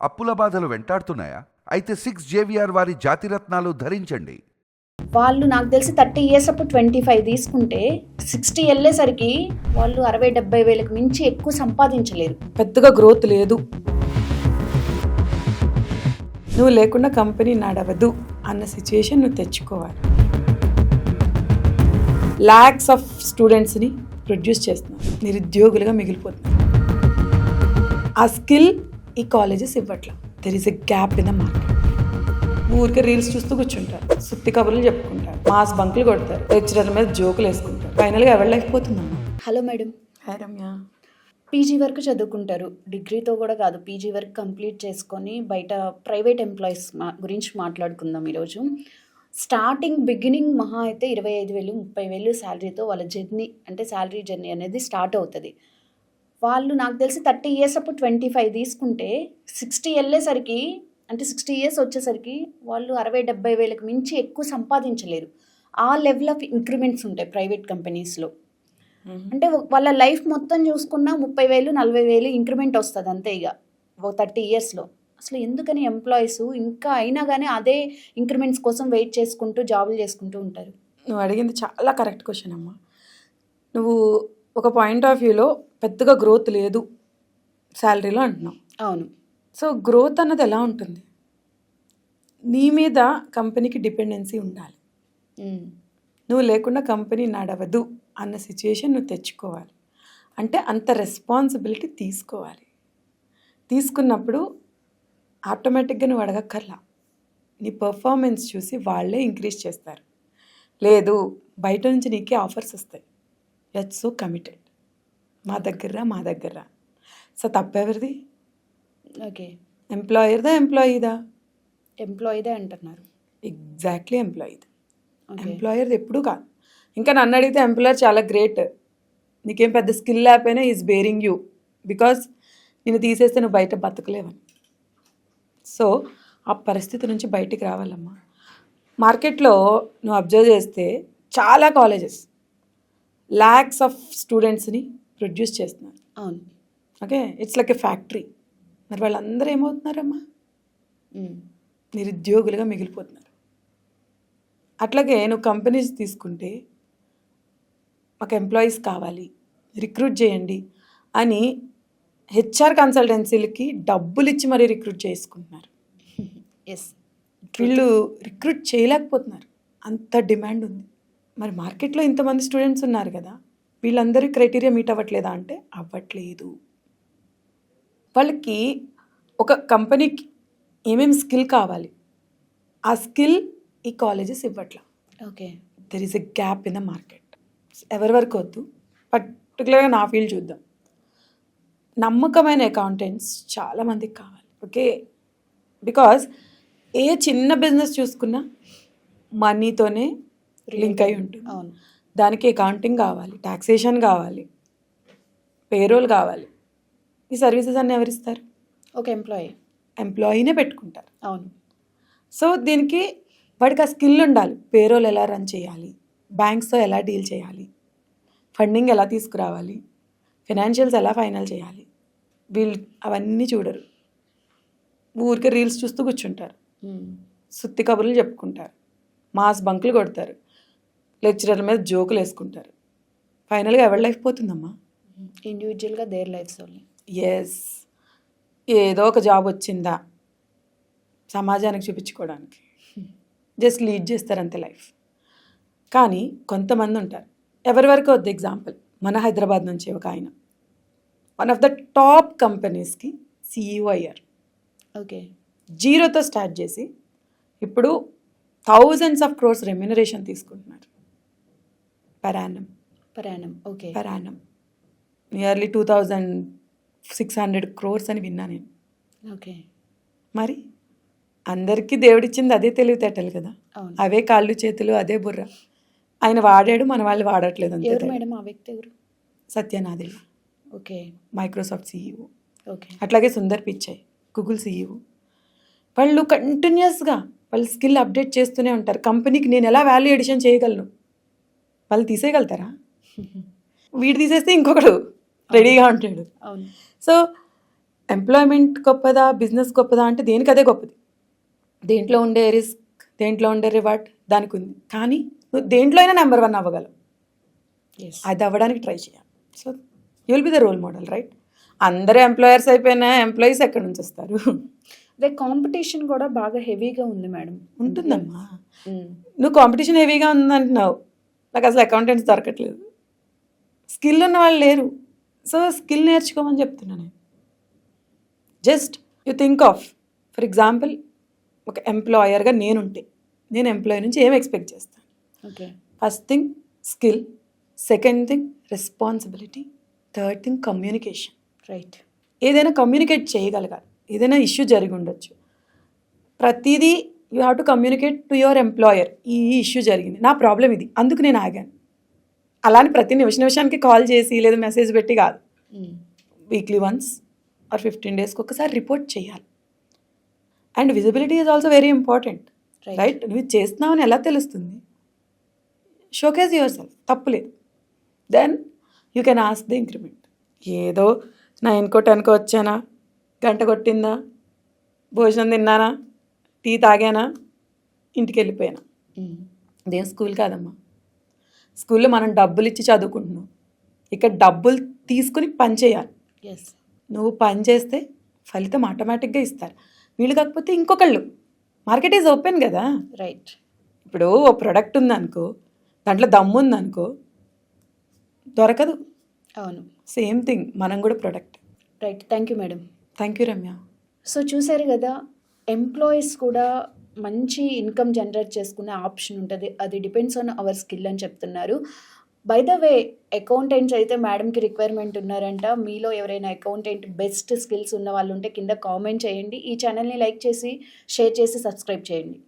అప్పుల బాధలు వెంటాడుతున్నాయా? అయితే 6 JVR వారి జాతిరత్నాలు ధరించండి. వాళ్ళు నాకు తెలిసి 30 ఇయర్స్ అప్పుడు 25 తీసుకుంటే 60 వెళ్ళేసరికి వాళ్ళు 60-70 వేలకు మించి ఎక్కువ సంపాదించలేరు. పెద్దగా గ్రోత్ లేదు, నువ్వు లేకుండా కంపెనీ నడవదు అన్న సిచ్యుయేషన్ నువ్వు తెచ్చుకోవాలి. ల్యాక్స్ ఆఫ్ స్టూడెంట్స్ని ప్రొడ్యూస్ చేస్తున్నావు, నిరుద్యోగులుగా మిగిలిపోతున్నారు. ఆ స్కిల్ ఈ కాలేజెస్ ఇవ్వట్లా. There is a gap in the market. ఊరికే రీల్స్ చూస్తూ కూర్చుంటారు, సుత్తి కబుర్లు చెప్పుకుంటారు, మాస్ బంకులు కొడతారు, లెక్చరర్ మీద జోకులు వేసుకుంటారు. ఫైనల్గా ఎవరి లైఫ్ పోతుందమ్మా. Hello madam, hi Ramya. PG వరకు చదువుకుంటారు, డిగ్రీతో కూడా కాదు, పీజీ వరకు కంప్లీట్ చేసుకొని బయట ప్రైవేట్ ఎంప్లాయీస్ గురించి మాట్లాడుకుందాం ఈరోజు. స్టార్టింగ్ బిగినింగ్ మహా అయితే 25,000 30,000 శాలరీతో వాళ్ళ జర్నీ, అంటే శాలరీ జర్నీ అనేది స్టార్ట్ అవుతుంది. వాళ్ళు నాకు తెలిసి 30 ఇయర్స్ అప్పుడు 25 తీసుకుంటే 60 వెళ్ళేసరికి, అంటే 60 ఇయర్స్ వచ్చేసరికి వాళ్ళు 60-70 వేలకు మించి ఎక్కువ సంపాదించలేరు. ఆ లెవెల్ ఆఫ్ ఇంక్రిమెంట్స్ ఉంటాయి ప్రైవేట్ కంపెనీస్లో. అంటే వాళ్ళ లైఫ్ మొత్తం చూసుకున్న 30,000 40,000 ఇంక్రిమెంట్ వస్తుంది అంతే. ఇక 30 ఇయర్స్లో అసలు ఎందుకని ఎంప్లాయీస్ ఇంకా అయినా కానీ అదే ఇంక్రిమెంట్స్ కోసం వెయిట్ చేసుకుంటూ జాబులు చేసుకుంటూ ఉంటారు? నువ్వు అడిగింది చాలా కరెక్ట్ క్వశ్చన్ అమ్మా. నువ్వు ఒక పాయింట్ ఆఫ్ వ్యూలో పెద్దగా గ్రోత్ లేదు శాలరీలో అంటున్నావు. అవును. సో గ్రోత్ అన్నది ఎలా ఉంటుంది? నీ మీద కంపెనీకి డిపెండెన్సీ ఉండాలి. నువ్వు లేకుండా కంపెనీ నడవదు అన్న సిచ్యుయేషన్ నువ్వు తెచ్చుకోవాలి. అంటే అంత రెస్పాన్సిబిలిటీ తీసుకోవాలి. తీసుకున్నప్పుడు ఆటోమేటిక్గా నువ్వు అడగక్కర్లా, నీ పర్ఫార్మెన్స్ చూసి వాళ్ళే ఇంక్రీజ్ చేస్తారు. లేదు, బయట నుంచి నీకే ఆఫర్స్ వస్తాయి, యట్స్ సో కమిటెడ్, మా దగ్గర. సో తప్పెవరిది? ఓకే, ఎంప్లాయర్దా ఎంప్లాయీదా? ఎంప్లాయీదే అంటున్నారు. ఎగ్జాక్ట్లీ ఎంప్లాయీది. ఎంప్లాయర్ది ఎప్పుడూ కాదు. ఇంకా నన్ను అడిగితే ఎంప్లాయర్ చాలా గ్రేట్, నీకేం పెద్ద స్కిల్ లేకపోయినా ఈజ్ బేరింగ్ యూ, బికాజ్ నేను తీసేస్తే నువ్వు బయట బతకలేవని. సో ఆ పరిస్థితి నుంచి బయటికి రావాలమ్మా. మార్కెట్లో నువ్వు అబ్జర్వ్ చేస్తే చాలా కాలేజెస్ ల్యాక్స్ ఆఫ్ స్టూడెంట్స్ని ప్రొడ్యూస్ చేస్తున్నారు. అవును. Okay, it's like a factory. మరి వాళ్ళందరూ ఏమవుతున్నారమ్మా? నిరుద్యోగులుగా మిగిలిపోతున్నారు. అట్లాగే నువ్వు కంపెనీస్ తీసుకుంటే మాకు ఎంప్లాయీస్ కావాలి, రిక్రూట్ చేయండి అని హెచ్ఆర్ కన్సల్టెన్సీలకి డబ్బులు ఇచ్చి మరీ రిక్రూట్ చేసుకుంటున్నారు. ఎస్, వీళ్ళు రిక్రూట్ చేయలేకపోతున్నారు, అంత డిమాండ్ ఉంది. మరి మార్కెట్లో ఇంతమంది స్టూడెంట్స్ ఉన్నారు కదా, వీళ్ళందరి క్రైటీరియా మీట్ అవ్వట్లేదా అంటే అవ్వట్లేదు. వాళ్ళకి ఒక కంపెనీకి ఏమేమి స్కిల్ కావాలి, ఆ స్కిల్ ఈ కాలేజెస్ ఇవ్వట్లా. Okay, there is a gap in the market. ఎవరి వరకు వద్దు, పర్టికులర్గా నా ఫీల్డ్ చూద్దాం. నమ్మకమైన అకౌంటెంట్స్ చాలామందికి కావాలి. ఓకే, బికాజ్ ఏ చిన్న బిజినెస్ చూసుకున్నా మనీతోనే లింక్ అయి ఉంటుంది. అవును. దానికి అకౌంటింగ్ కావాలి, టాక్సేషన్ కావాలి, పేరోల్ కావాలి. ఈ సర్వీసెస్ అన్నీ ఎవరిస్తారు? ఒక ఎంప్లాయీనే పెట్టుకుంటారు. అవును. సో దీనికి వాడికి ఆ స్కిల్ ఉండాలి. పేరోల్ ఎలా రన్ చేయాలి, బ్యాంక్స్తో ఎలా డీల్ చేయాలి, ఫండింగ్ ఎలా తీసుకురావాలి, ఫైనాన్షియల్స్ ఎలా ఫైనల్ చేయాలి. వీళ్ళు అవన్నీ చూడరు, ఊరికే రీల్స్ చూస్తూ కూర్చుంటారు, సుత్తి కబుర్లు చెప్పుకుంటారు, మాస్ బంకులు కొడతారు, లెక్చరర్ మీద జోకులు వేసుకుంటారు. ఫైనల్గా ఎవరి లైఫ్ పోతుందమ్మా? ఇండివిజువల్గా దేర్ లైఫ్స్ ఓన్లీ. ఎస్, ఏదో ఒక జాబ్ వచ్చిందా సమాజానికి చూపించుకోవడానికి జస్ట్ లీడ్ చేస్తారు అంతే లైఫ్. కానీ కొంతమంది ఉంటారు, ఎవరి వరకు వద్దు. ఎగ్జాంపుల్, మన హైదరాబాద్ నుంచి ఒక ఆయన వన్ ఆఫ్ ద టాప్ కంపెనీస్కి CEO అయ్యారు. ఓకే, జీరోతో స్టార్ట్ చేసి ఇప్పుడు thousands of crores రెమ్యునరేషన్ తీసుకుంటున్నారు per annum. Okay, per annum nearly 2,600 crores అని విన్నా నేను. ఓకే, మరి అందరికీ దేవుడిచ్చింది అదే తెలివితేటలు కదా, అవును. అవే కాళ్ళు చేతులు, అదే బుర్ర. ఆయన వాడాడు, మన వాళ్ళు వాడట్లేదు అంతే. ఎవరు మేడం ఆ వ్యక్తి? ఎవరు? Satya Nadella, okay, Microsoft CEO. Okay, అట్లాగే సుందర్ పిచాయ్, గూగుల్ CEO. వాళ్ళు కంటిన్యూస్గా వాళ్ళు స్కిల్ అప్డేట్ చేస్తూనే ఉంటారు. కంపెనీకి నేను ఎలా వాల్యూ ఎడిషన్ చేయగలను, వాళ్ళు తీసేయగలుగుతారా? వీడు తీసేస్తే ఇంకొకడు రెడీగా ఉంటాడు. అవును. సో ఎంప్లాయ్మెంట్ గొప్పదా, బిజినెస్ గొప్పదా అంటే దేనికి అదే గొప్పది. దేంట్లో ఉండే రిస్క్, దేంట్లో ఉండే రివార్డ్ దానికి ఉంది. కానీ నువ్వు దేంట్లో అయినా నెంబర్ 1 అవ్వగలవు. ఎస్. అది అవ్వడానికి ట్రై చేయాలి. So you will be the role model, right? అందరూ ఎంప్లాయర్స్ అయిపోయినా ఎంప్లాయీస్ ఎక్కడి నుంచి వస్తారు? అదే కాంపిటీషన్ కూడా బాగా హెవీగా ఉంది మేడం. ఉంటుందమ్మా. మ్మ్. నువ్వు కాంపిటీషన్ హెవీగా ఉందంటున్నావు, నాకు అసలు అకౌంటెంట్స్ దొరకట్లేదు, స్కిల్ ఉన్న వాళ్ళు లేరు. సో స్కిల్ నేర్చుకోమని చెప్తున్నా నేను. Just you think of, for example ఒక ఎంప్లాయర్గా నేనుంటే నేను ఎంప్లాయీ నుంచి ఏం ఎక్స్పెక్ట్ చేస్తాను? Okay. First thing skill, second thing responsibility, third thing communication. Right. ఏదైనా కమ్యూనికేట్ చేయగలగాలి. ఏదైనా ఇష్యూ జరిగి ఉండొచ్చు, ప్రతిదీ you have to communicate to your employer. ఈ ఇష్యూ జరిగింది, నా ప్రాబ్లం ఇది, అందుకు నేను ఆగాను. అలానే ప్రతి నిమిషానికి కాల్ చేసి లేదా మెసేజ్ పెట్టి కాదు. మ్మ్. వీక్లీ వన్స్ ఆర్ 15 డేస్కి ఒకసారి రిపోర్ట్ చేయాలి. And visibility is also very important, Right. Right? నువ్వు ఇది చేస్తున్నావని ఎలా తెలుస్తుంది? షోకేజ్ యువర్ సెల్ఫ్, తప్పులేదు. Then you can ask the increment. ఏదో 9కో 10కో వచ్చానా, గంట కొట్టిందా, భోజనం తిన్నానా, టీ తాగానా, ఇంటికి వెళ్ళిపోయానా. మ్మ్. ఇదేం స్కూల్ కాదమ్మా. స్కూల్లో మనం డబ్బులు ఇచ్చి చదువుకుంటున్నాం, ఇక్కడ డబ్బులు తీసుకుని పని చేయాలి. ఎస్. నువ్వు పని చేస్తే ఫలితం ఆటోమేటిక్గా ఇస్తారు. వీళ్ళు కాకపోతే ఇంకొకళ్ళు. మార్కెట్ ఈజ్ ఓపెన్ కదా. రైట్. ఇప్పుడు ఓ ప్రొడక్ట్ ఉందనుకో, దాంట్లో దమ్ము ఉందనుకో, దొరకదు. అవును. సేమ్ థింగ్, మనం కూడా product. Right. Thank you madam. Thank you Ramya. So చూసారు కదా, ఎంప్లాయీస్ కూడా మంచి ఇన్కమ్ జనరేట్ చేసుకునే ఆప్షన్ ఉంటుంది. అది డిపెండ్స్ ఆన్ అవర్ స్కిల్ అని చెప్తున్నారు. బై ద వే, అకౌంటెంట్స్ అయితే మేడంకి రిక్వైర్మెంట్ ఉన్నారంట. మీలో ఎవరైనా అకౌంటెంట్ బెస్ట్ స్కిల్స్ ఉన్న వాళ్ళు ఉంటే కింద కామెంట్ చేయండి. ఈ ఛానల్ని లైక్ చేసి, షేర్ చేసి, సబ్స్క్రైబ్ చేయండి.